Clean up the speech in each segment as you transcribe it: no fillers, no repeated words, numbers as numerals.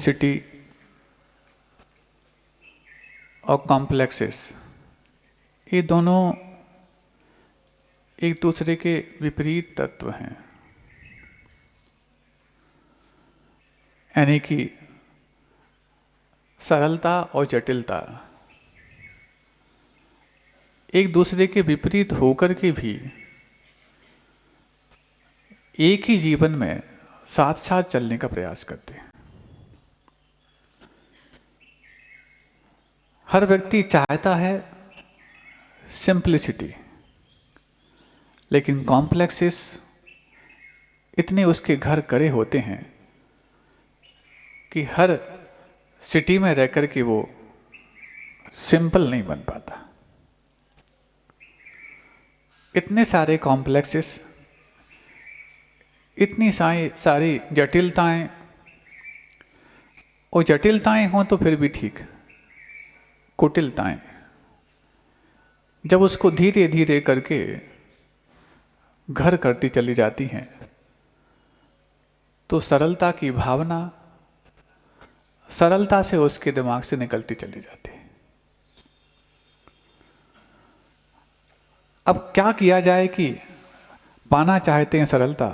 Simplicity और complexes, ये दोनों एक दूसरे के विपरीत तत्व हैं। यानी कि सरलता और जटिलता एक दूसरे के विपरीत होकर के भी एक ही जीवन में साथ साथ चलने का प्रयास करते हैं। हर व्यक्ति चाहता है सिंप्लिसिटी, लेकिन कॉम्प्लेक्सेस इतने उसके घर करे होते हैं कि हर सिटी में रहकर के वो सिंपल नहीं बन पाता। इतने सारे कॉम्प्लेक्सेस, इतनी सारी जटिलताएं, और जटिलताएं हों तो फिर भी ठीक, कुटिलताएं जब उसको धीरे धीरे करके घर करती चली जाती हैं तो सरलता की भावना सरलता से उसके दिमाग से निकलती चली जाती है। अब क्या किया जाए कि पाना चाहते हैं सरलता,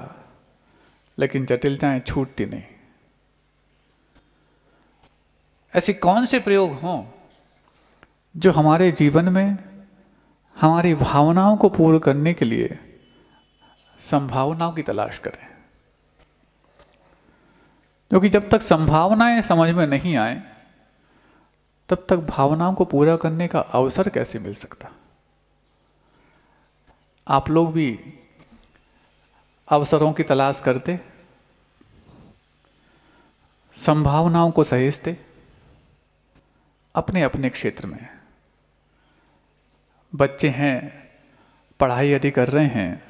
लेकिन जटिलताएं छूटती नहीं। ऐसे कौन से प्रयोग हों जो हमारे जीवन में हमारी भावनाओं को पूर्ण करने के लिए संभावनाओं की तलाश करें? क्योंकि जब तक संभावनाएं समझ में नहीं आए तब तक भावनाओं को पूरा करने का अवसर कैसे मिल सकता? आप लोग भी अवसरों की तलाश करते, संभावनाओं को सहेजते अपने अपने क्षेत्र में। बच्चे हैं, पढ़ाई यदि कर रहे हैं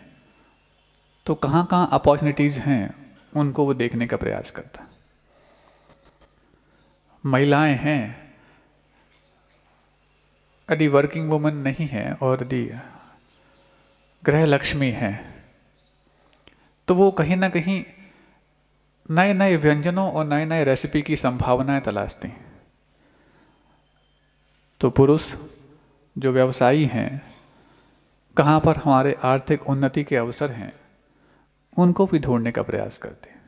तो कहाँ कहाँ अपॉर्चुनिटीज़ हैं उनको वो देखने का प्रयास करता। महिलाएं हैं, यदि वर्किंग वुमन नहीं है और यदि गृह लक्ष्मी है तो वो कहीं ना कहीं नए नए व्यंजनों और नए नए रेसिपी की संभावनाएं तलाशती हैं। तो पुरुष जो व्यवसायी हैं, कहाँ पर हमारे आर्थिक उन्नति के अवसर हैं उनको भी ढूंढने का प्रयास करते हैं।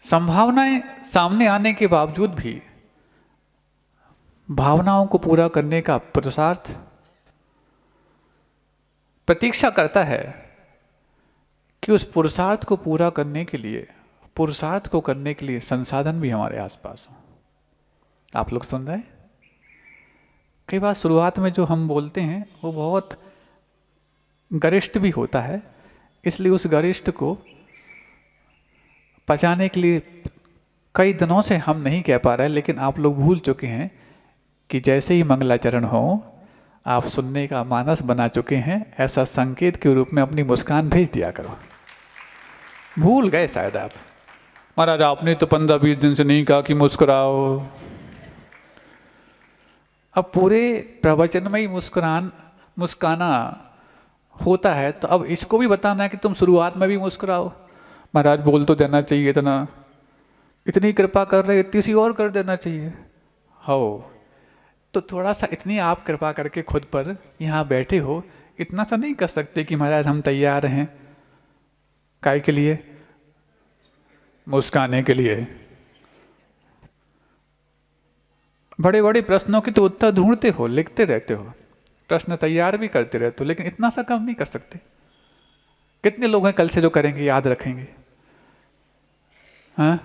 संभावनाएं सामने आने के बावजूद भी भावनाओं को पूरा करने का पुरुषार्थ प्रतीक्षा करता है कि उस पुरुषार्थ को पूरा करने के लिए, पुरुषार्थ को करने के लिए संसाधन भी हमारे आसपास हो। आप लोग सुन रहे हैं? कई बार शुरुआत में जो हम बोलते हैं वो बहुत गरिष्ठ भी होता है, इसलिए उस गरिष्ठ को पचाने के लिए कई दिनों से हम नहीं कह पा रहे, लेकिन आप लोग भूल चुके हैं कि जैसे ही मंगलाचरण हो आप सुनने का मानस बना चुके हैं। ऐसा संकेत के रूप में अपनी मुस्कान भेज दिया करो। भूल गए शायद आप। महाराज आपने तो 15-20 दिन से नहीं कहा कि मुस्कुराओ। अब पूरे प्रवचन में ही मुस्काना होता है, तो अब इसको भी बताना है कि तुम शुरुआत में भी मुस्कुराओ। महाराज बोल तो देना चाहिए इतना, इतनी कृपा कर रहे, इतनी सी और कर देना चाहिए। हो तो थोड़ा सा इतनी आप कृपा करके खुद पर यहाँ बैठे हो, इतना सा नहीं कर सकते कि महाराज हम तैयार हैं काय के लिए? मुस्काने के लिए। बड़े बड़े प्रश्नों के तो उत्तर ढूंढते हो, लिखते रहते हो, प्रश्न तैयार भी करते रहते हो, लेकिन इतना सा काम नहीं कर सकते। कितने लोग हैं कल से जो करेंगे, याद रखेंगे? हाँ,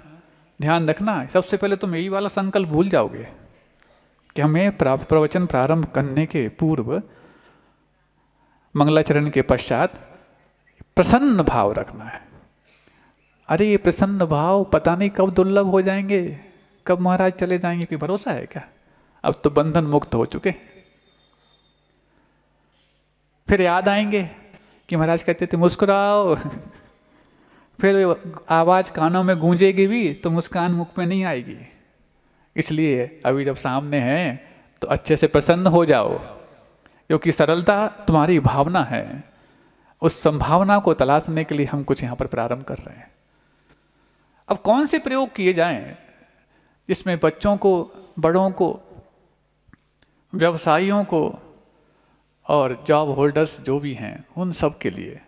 ध्यान रखना। सबसे पहले तुम यही वाला संकल्प भूल जाओगे कि हमें प्रवचन प्रारंभ करने के पूर्व, मंगलाचरण के पश्चात प्रसन्न भाव रखना है। अरे ये प्रसन्न भाव पता नहीं कब दुर्लभ हो जाएंगे, कब महाराज चले जाएंगे, कोई भरोसा है क्या? अब तो बंधन मुक्त हो चुके। फिर याद आएंगे कि महाराज कहते थे मुस्कुराओ। फिर आवाज कानों में गूंजेगी भी तो मुस्कान मुख में नहीं आएगी। इसलिए अभी जब सामने है तो अच्छे से प्रसन्न हो जाओ, क्योंकि सरलता तुम्हारी भावना है। उस संभावना को तलाशने के लिए हम कुछ यहाँ पर प्रारंभ कर रहे हैं। अब कौन से प्रयोग किए जाएं जिसमें बच्चों को, बड़ों को, व्यवसायियों को और जॉब होल्डर्स जो भी हैं उन सब के लिए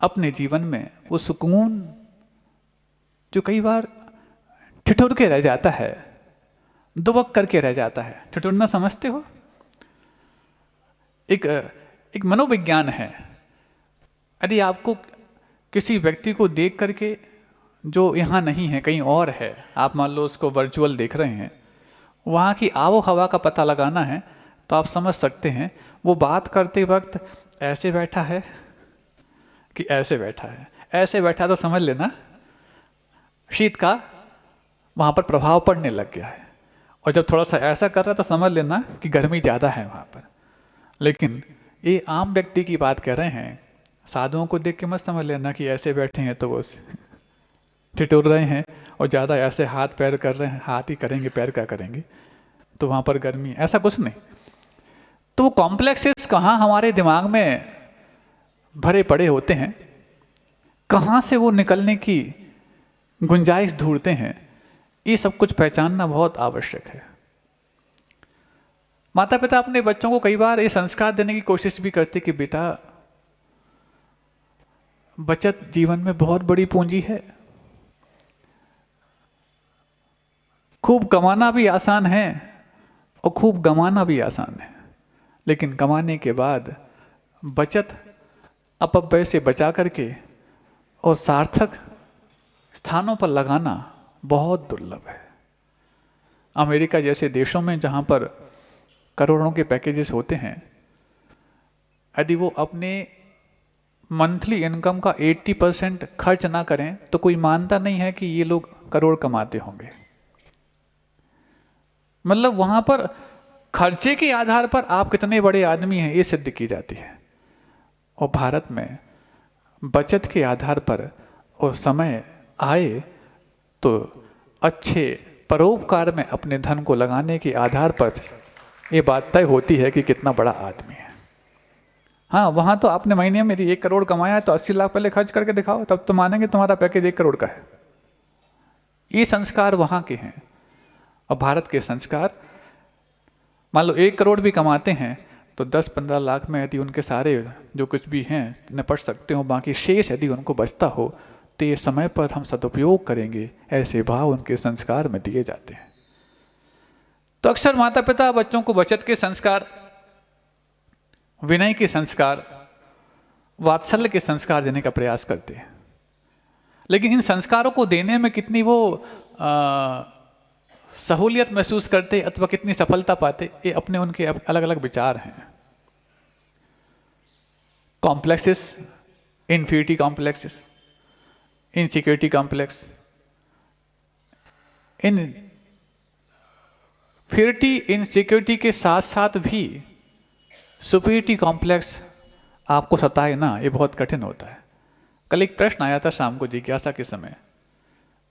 अपने जीवन में वो सुकून जो कई बार ठिठुर के रह जाता है, दुबक करके रह जाता है। ठिठुरना समझते हो? एक मनोविज्ञान है। यदि आपको किसी व्यक्ति को देख करके जो यहाँ नहीं है, कहीं और है, आप मान लो उसको वर्चुअल देख रहे हैं, वहाँ की आबो हवा का पता लगाना है तो आप समझ सकते हैं वो बात करते वक्त ऐसे बैठा है कि ऐसे बैठा है। ऐसे बैठा तो समझ लेना शीत का वहाँ पर प्रभाव पड़ने लग गया है, और जब थोड़ा सा ऐसा कर रहा तो समझ लेना कि गर्मी ज़्यादा है वहाँ पर। लेकिन ये आम व्यक्ति की बात कर रहे हैं, साधुओं को देख के मत समझ लेना कि ऐसे बैठे हैं तो वो ठिठुर रहे हैं, और ज़्यादा ऐसे हाथ पैर कर रहे हैं, हाथ ही करेंगे पैर क्या करेंगे, तो वहाँ पर गर्मी, ऐसा कुछ नहीं। तो वो कॉम्प्लेक्सेस कहाँ हमारे दिमाग में भरे पड़े होते हैं, कहाँ से वो निकलने की गुंजाइश ढूंढते हैं, ये सब कुछ पहचानना बहुत आवश्यक है। माता पिता अपने बच्चों को कई बार ये संस्कार देने की कोशिश भी करते कि बेटा बचत जीवन में बहुत बड़ी पूंजी है, खूब कमाना भी आसान है और खूब गंवाना भी आसान है, लेकिन कमाने के बाद बचत अपव्यय से बचा करके और सार्थक स्थानों पर लगाना बहुत दुर्लभ है। अमेरिका जैसे देशों में जहाँ पर करोड़ों के पैकेजेस होते हैं, यदि वो अपने मंथली इनकम का 80% खर्च ना करें तो कोई मानता नहीं है कि ये लोग करोड़ कमाते होंगे। मतलब वहाँ पर खर्चे के आधार पर आप कितने बड़े आदमी हैं ये सिद्ध की जाती है, और भारत में बचत के आधार पर और समय आए तो अच्छे परोपकार में अपने धन को लगाने के आधार पर ये बात तय होती है कि कितना बड़ा आदमी है। हाँ, वहाँ तो आपने महीने में यदि 1 करोड़ कमाया है तो 80 लाख पहले खर्च करके दिखाओ, तब तो मानेंगे तुम्हारा पैकेज 1 करोड़ का है। ये संस्कार वहाँ के हैं। और भारत के संस्कार, मान लो 1 करोड़ भी कमाते हैं तो 10-15 लाख में यदि उनके सारे जो कुछ भी हैं निपट सकते हो, बाकी शेष यदि उनको बचता हो तो ये समय पर हम सदुपयोग करेंगे, ऐसे भाव उनके संस्कार में दिए जाते हैं। तो अक्सर माता पिता बच्चों को बचत के संस्कार, विनय के संस्कार, वात्सल्य के संस्कार देने का प्रयास करते हैं, लेकिन इन संस्कारों को देने में कितनी वो सहूलियत महसूस करते अथवा कितनी सफलता पाते, ये अपने उनके अलग अलग विचार हैं। Complexes, infinity complexes, insecurity complex, infinity insecurity के साथ साथ भी सुपीरियरिटी कॉम्प्लेक्स आपको सताए ना, ये बहुत कठिन होता है। कल एक प्रश्न आया था शाम को जिज्ञासा के समय,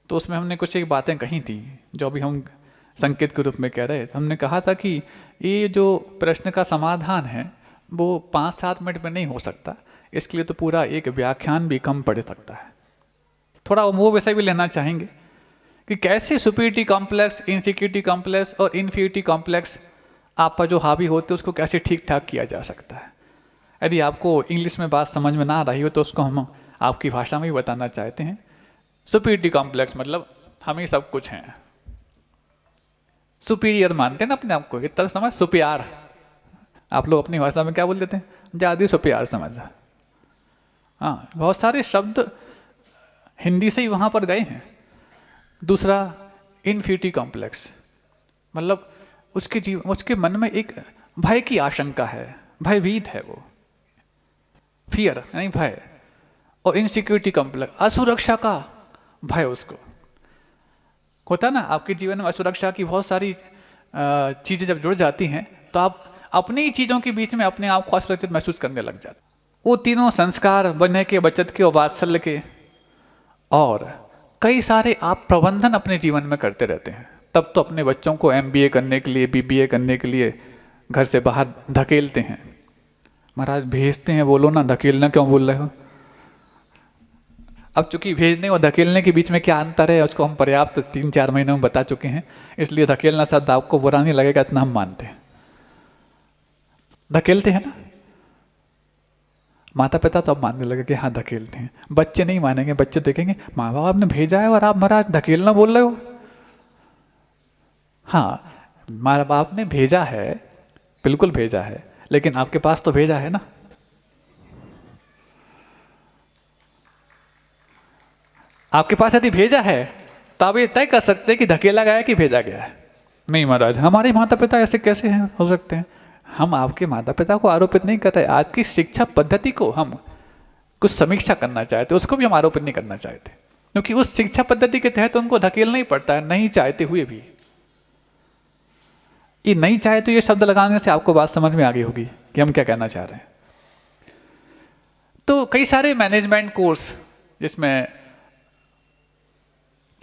तो उसमें हमने कुछ एक बातें कही थी जो अभी हम संकेत के रूप में कह रहे थे। हमने कहा था कि ये जो प्रश्न का समाधान है वो 5-7 मिनट में नहीं हो सकता, इसके लिए तो पूरा एक व्याख्यान भी कम पड़ सकता है। थोड़ा वो विषय भी लेना चाहेंगे कि कैसे सुपीरियरिटी कॉम्प्लेक्स, इनसिक्योरिटी कॉम्प्लेक्स और इन्फिनिटी कॉम्प्लेक्स आप पर जो हावी होते हैं उसको कैसे ठीक ठाक किया जा सकता है। यदि आपको इंग्लिश में बात समझ में ना आ रही हो तो उसको हम आपकी भाषा में भी बताना चाहते हैं। सुपीरियरिटी कॉम्प्लेक्स मतलब हम ही सब कुछ हैं, सुपीरियर मानते हैं ना अपने आप को, इतना समझ, सुपियार आप लोग अपनी भाषा में क्या बोल देते हैं, ज़्यादा सुपियार समझ रहा। हाँ, बहुत सारे शब्द हिंदी से ही वहाँ पर गए हैं। दूसरा इन्फिनिटी कॉम्प्लेक्स मतलब उसके मन में एक भय की आशंका है, भयभीत है वो, फियर यानी भय, और इनसिक्योरिटी कॉम्प्लेक्स असुरक्षा का भय। उसको होता ना आपके जीवन में असुरक्षा की बहुत सारी चीज़ें जब जुड़ जाती हैं तो आप अपनी ही चीज़ों के बीच में अपने आप को असुरक्षित महसूस करने लग जाते। वो तीनों संस्कार बनने के, बचत के और वात्सल्य के, और कई सारे आप प्रबंधन अपने जीवन में करते रहते हैं, तब तो अपने बच्चों को MBA करने के लिए, BBA करने के लिए घर से बाहर धकेलते हैं। महाराज भेजते हैं, बोलो ना, धकेलना क्यों बोल रहे हो? अब चूंकि भेजने और धकेलने के बीच में क्या अंतर है उसको हम पर्याप्त 3-4 महीनों में बता चुके हैं, इसलिए धकेलना शब्द आपको बुरा नहीं लगेगा, इतना हम मानते हैं। धकेलते हैं ना, माता पिता तो अब मानने लगे कि हाँ धकेलते हैं, बच्चे नहीं मानेंगे, बच्चे देखेंगे माँ बाप ने भेजा है और आप महाराज धकेलना बोल रहे हो। हाँ, माँ बाप ने भेजा है, बिल्कुल भेजा है, लेकिन आपके पास तो भेजा है ना। आपके पास यदि भेजा है तो आप ये तय कर सकते हैं कि धकेला गया है कि भेजा गया है। नहीं महाराज, हमारे माता पिता ऐसे कैसे हैं, हो सकते हैं। हम आपके माता पिता को आरोपित नहीं कर रहे, आज की शिक्षा पद्धति को हम कुछ समीक्षा करना चाहते, उसको भी हम आरोपित नहीं करना चाहते, क्योंकि उस शिक्षा पद्धति के तहत उनको धकेलना ही पड़ता है, नहीं चाहते हुए भी। ये नहीं चाहे तो ये शब्द लगाने से आपको बात समझ में आ गई होगी कि हम क्या कहना चाह रहे हैं। तो कई सारे मैनेजमेंट कोर्स, जिसमें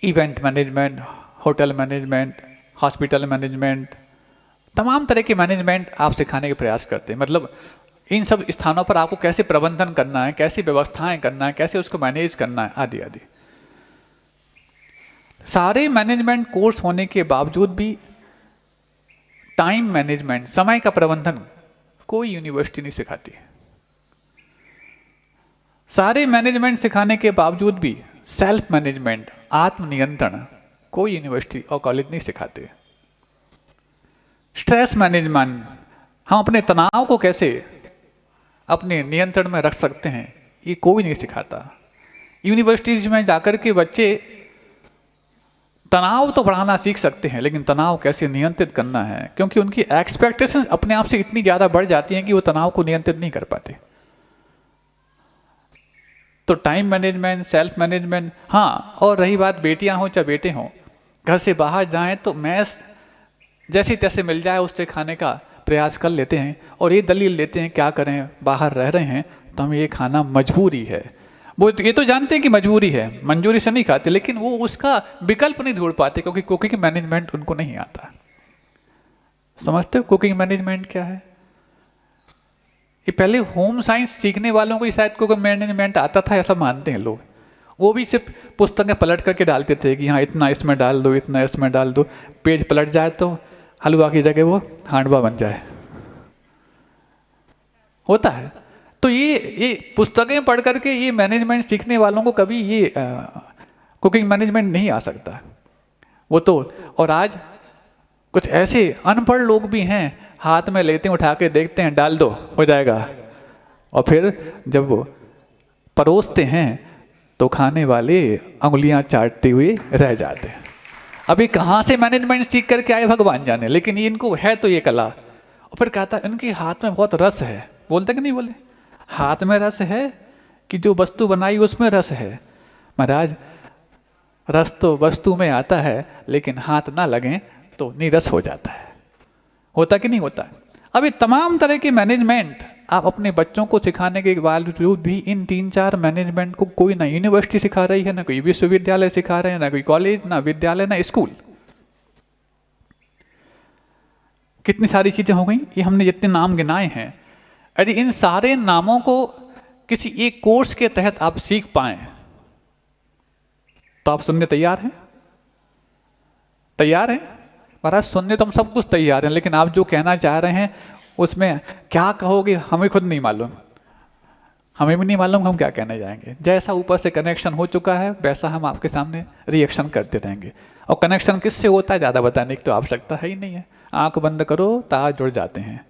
event management, hotel management, hospital management, तमाम तरह के मैनेजमेंट आप सिखाने के प्रयास करते हैं। मतलब इन सब स्थानों पर आपको कैसे प्रबंधन करना है, कैसी व्यवस्थाएं करना है, कैसे उसको मैनेज करना है, आदि आदि। सारे मैनेजमेंट कोर्स होने के बावजूद भी टाइम मैनेजमेंट, समय का प्रबंधन कोई यूनिवर्सिटी नहीं सिखाती है। सारे मैनेजमेंट सिखाने के बावजूद भी सेल्फ मैनेजमेंट, आत्मनियंत्रण कोई यूनिवर्सिटी और कॉलेज नहीं सिखाते। स्ट्रेस मैनेजमेंट, हम अपने तनाव को कैसे अपने नियंत्रण में रख सकते हैं, ये कोई नहीं सिखाता। यूनिवर्सिटीज में जाकर के बच्चे तनाव तो बढ़ाना सीख सकते हैं, लेकिन तनाव कैसे नियंत्रित करना है, क्योंकि उनकी एक्सपेक्टेशंस अपने आप से इतनी ज़्यादा बढ़ जाती हैं कि वो तनाव को नियंत्रित नहीं कर पाते। तो टाइम मैनेजमेंट, सेल्फ मैनेजमेंट, हाँ। और रही बात बेटियां हो चाहे बेटे हों, घर से बाहर जाएं तो मैस जैसे तैसे मिल जाए उससे खाने का प्रयास कर लेते हैं, और ये दलील लेते हैं क्या करें, बाहर रह रहे हैं तो हमें ये खाना मजबूरी है। वो ये तो जानते हैं कि मजबूरी है, मंजूरी से नहीं खाते, लेकिन वो उसका विकल्प नहीं ढूंढ पाते, क्योंकि कुकिंग मैनेजमेंट उनको नहीं आता। समझते हो कुकिंग मैनेजमेंट क्या है? ये पहले होम साइंस सीखने वालों को शायद कुकिंग मैनेजमेंट आता था, ऐसा मानते हैं लोग। वो भी सिर्फ पुस्तकें पलट करके डालते थे कि हाँ इतना इसमें डाल दो, इतना इसमें डाल दो, पेज पलट जाए तो हलवा की जगह वो हांडवा बन जाए, होता है। तो ये पुस्तकें पढ़ करके ये मैनेजमेंट सीखने वालों को कभी ये कुकिंग मैनेजमेंट नहीं आ सकता वो तो। और आज कुछ ऐसे अनपढ़ लोग भी हैं, हाथ में लेते हैं, उठा के देखते हैं, डाल दो हो जाएगा, और फिर जब वो परोसते हैं तो खाने वाले अंगुलियां चाटते हुए रह जाते हैं। अभी कहाँ से मैनेजमेंट सीख करके आए भगवान जाने, लेकिन ये इनको है तो ये कला। और फिर कहता है इनके हाथ में बहुत रस है, बोलते कि नहीं बोले, हाथ में रस है कि जो वस्तु बनाई उसमें रस है। महाराज रस तो वस्तु में आता है, लेकिन हाथ ना लगे तो नीरस हो जाता है, होता कि नहीं होता? अभी तमाम तरह के मैनेजमेंट आप अपने बच्चों को सिखाने के बावजूद भी इन 3-4 मैनेजमेंट को कोई ना यूनिवर्सिटी सिखा रही है, ना कोई विश्वविद्यालय सिखा रहे हैं, ना कोई कॉलेज, ना विद्यालय, ना स्कूल। कितनी सारी चीजें हो गई, ये हमने जितने नाम गिनाए हैं, यदि इन सारे नामों को किसी एक कोर्स के तहत आप सीख पाए तो आप सुनने तैयार हैं? तैयार हैं? महाराज सुनने तो हम सब कुछ तैयार हैं, लेकिन आप जो कहना चाह रहे हैं उसमें क्या कहोगे हमें खुद नहीं मालूम, हमें भी नहीं मालूम हम क्या कहने जाएंगे। जैसा ऊपर से कनेक्शन हो चुका है वैसा हम आपके सामने रिएक्शन करते रहेंगे। और कनेक्शन किससे होता है ज़्यादा बताने की तो आवश्यकता है ही नहीं है। आंख बंद करो, तार जुड़ जाते हैं,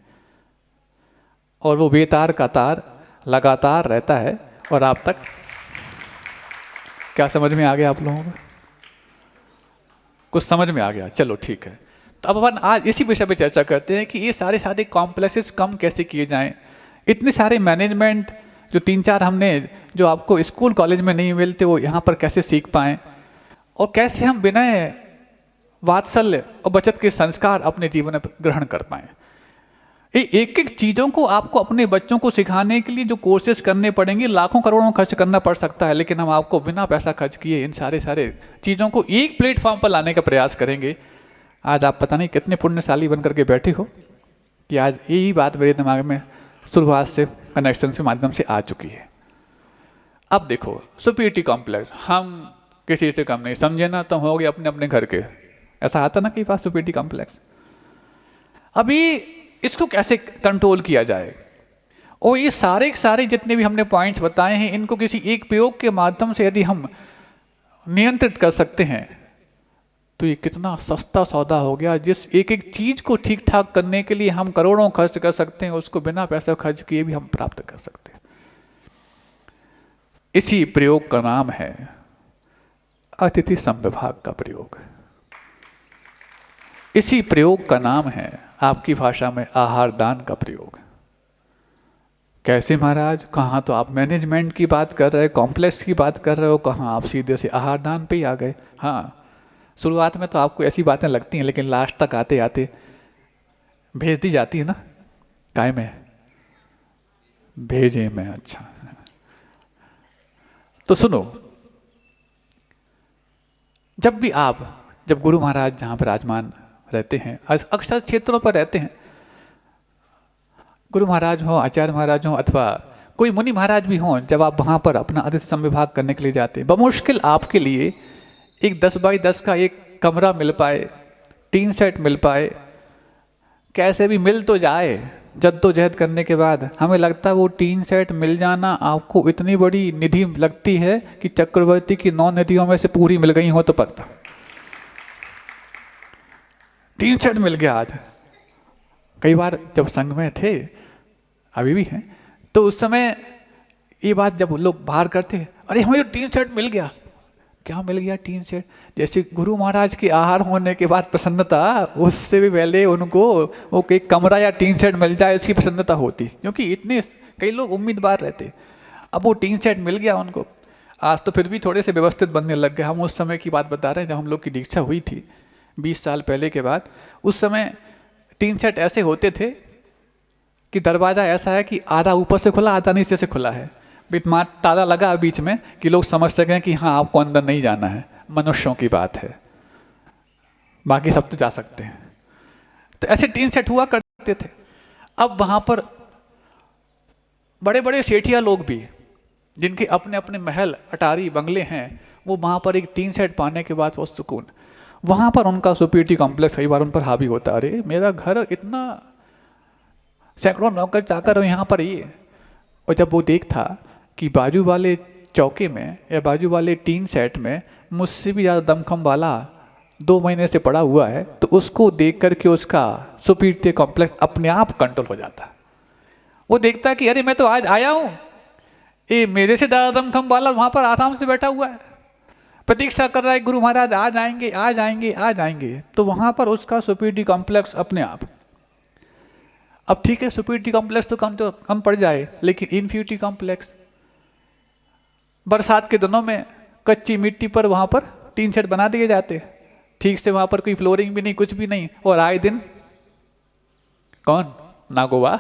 और वो बेतार का तार लगातार रहता है और आप तक। क्या समझ में आ गया आप लोगों को? कुछ समझ में आ गया? चलो ठीक है। तो अब अपन आज इसी विषय पे चर्चा करते हैं कि ये सारे कॉम्प्लेक्सेस कम कैसे किए जाएं। इतने सारे मैनेजमेंट जो 3-4 हमने जो आपको स्कूल कॉलेज में नहीं मिलते वो यहाँ पर कैसे सीख पाएं, और कैसे हम विनय, वात्सल्य और बचत के संस्कार अपने जीवन में ग्रहण कर पाएं। एक एक चीज़ों को आपको अपने बच्चों को सिखाने के लिए जो कोर्सेज करने पड़ेंगे, लाखों करोड़ों खर्च करना पड़ सकता है, लेकिन हम आपको बिना पैसा खर्च किए इन सारे चीज़ों को एक प्लेटफॉर्म पर लाने का प्रयास करेंगे। आज आप पता नहीं कितने पुण्यशाली बन करके बैठे हो कि आज यही बात मेरे दिमाग में शुरुआत से कनेक्शन के माध्यम से आ चुकी है। अब देखो सुपीरियरिटी कॉम्प्लेक्स, हम किसी से कम नहीं, समझे ना, तो हो गए अपने अपने घर के, ऐसा आता ना कई बार सुपीरियरिटी कॉम्प्लेक्स। अभी इसको कैसे कंट्रोल किया जाए, और ये सारे के सारे जितने भी हमने पॉइंट्स बताए हैं, इनको किसी एक प्रयोग के माध्यम से यदि हम नियंत्रित कर सकते हैं तो ये कितना सस्ता सौदा हो गया। जिस एक एक चीज को ठीक ठाक करने के लिए हम करोड़ों खर्च कर सकते हैं, उसको बिना पैसा खर्च किए भी हम प्राप्त कर सकते हैं। इसी प्रयोग का नाम है अतिथि संविभाग का प्रयोग। इसी प्रयोग का नाम है आपकी भाषा में आहार दान का प्रयोग। कैसे महाराज, कहाँ तो आप मैनेजमेंट की बात कर रहे, कॉम्प्लेक्स की बात कर रहे हो, कहाँ आप सीधे से आहार दान पे ही आ गए। हाँ, शुरुआत में तो आपको ऐसी बातें लगती हैं, लेकिन लास्ट तक आते आते भेज दी जाती है ना, काय में भेजे में। अच्छा, तो सुनो, जब गुरु महाराज जहाँ पर विराजमान रहते हैं, अक्सर क्षेत्रों पर रहते हैं, गुरु महाराज हो, आचार्य महाराज हो, अथवा कोई मुनि महाराज भी हों, जब आप वहाँ पर अपना अतिथि संविभाग करने के लिए जाते हैं, बमुश्किल आपके लिए एक 10 बाई 10 का एक कमरा मिल पाए, टीन सेट मिल पाए, कैसे भी मिल तो जाए। जद्दोजहद करने के बाद हमें लगता है वो टीन सेट मिल जाना आपको इतनी बड़ी निधि लगती है कि चक्रवर्ती की 9 निधियों में से पूरी मिल गई हो तो पकता। टीन सेट मिल गया आज। कई बार जब संघ में थे, अभी भी हैं, तो उस समय ये बात जब लोग बाहर करते, अरे हमें तो टीन सेट मिल गया। क्या मिल गया? Tin set. जैसे गुरु महाराज के आहार होने के बाद प्रसन्नता, उससे भी पहले उनको वो एक कमरा या टीन सेट मिल जाए उसकी प्रसन्नता होती, क्योंकि इतने कई लोग उम्मीदवार रहते। अब वो टीन सेट मिल गया उनको। आज तो फिर भी थोड़े से व्यवस्थित बनने लग गए। हम उस समय की बात बता रहे हैं जब हम लोग की दीक्षा हुई थी 20 साल पहले के बाद। उस समय टीन सेट ऐसे होते थे कि दरवाज़ा ऐसा है कि आधा ऊपर से खुला, आधा नीचे से खुला है, ताला लगा बीच में कि लोग समझ सकें कि हाँ आपको अंदर नहीं जाना है। मनुष्यों की बात है, बाकी सब तो जा सकते हैं। तो ऐसे टीन सेट हुआ करते थे। अब वहाँ पर बड़े बड़े सेठिया लोग भी, जिनके अपने अपने महल अटारी बंगले हैं, वो वहाँ पर एक टीन सेट पाने के बाद वो सुकून, वहाँ पर उनका सुपीरियरिटी कॉम्प्लेक्स कई बार उन पर हावी होता। अरे मेरा घर इतना, सैकड़ों नौकर चाकर यहाँ पर ये। और जब वो देखता कि बाजू वाले चौके में या बाजू वाले टीन सेट में मुझसे भी ज़्यादा दमखम वाला 2 महीने से पड़ा हुआ है, तो उसको देख करके उसका सुपीरियरिटी कॉम्प्लेक्स अपने आप कंट्रोल हो जाता। वो देखता कि अरे मैं तो आज आया हूँ, ये मेरे से ज़्यादा दमखम वाला वहाँ पर आराम से बैठा हुआ है, प्रतीक्षा कर रहा है गुरु महाराज आ जाएंगे आ जाएंगे आ जाएंगे। तो वहाँ पर उसका सुपीरियरिटी कॉम्प्लेक्स अपने आप। अब ठीक है, सुपीरियरिटी कॉम्प्लेक्स तो कम पड़ जाए, लेकिन इन्फीरियरिटी कॉम्प्लेक्स, बरसात के दिनों में कच्ची मिट्टी पर वहाँ पर टीन सेट बना दिए जाते, ठीक से वहाँ पर कोई फ्लोरिंग भी नहीं, कुछ भी नहीं, और आए दिन कौन नागोबा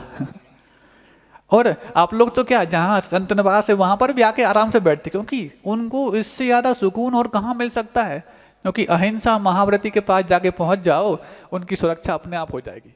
और आप लोग तो क्या, जहाँ संत निवास है वहाँ पर भी आके आराम से बैठते, क्योंकि उनको इससे ज़्यादा सुकून और कहाँ मिल सकता है। क्योंकि अहिंसा महाव्रती के पास जाके पहुँच जाओ, उनकी सुरक्षा अपने आप हो जाएगी।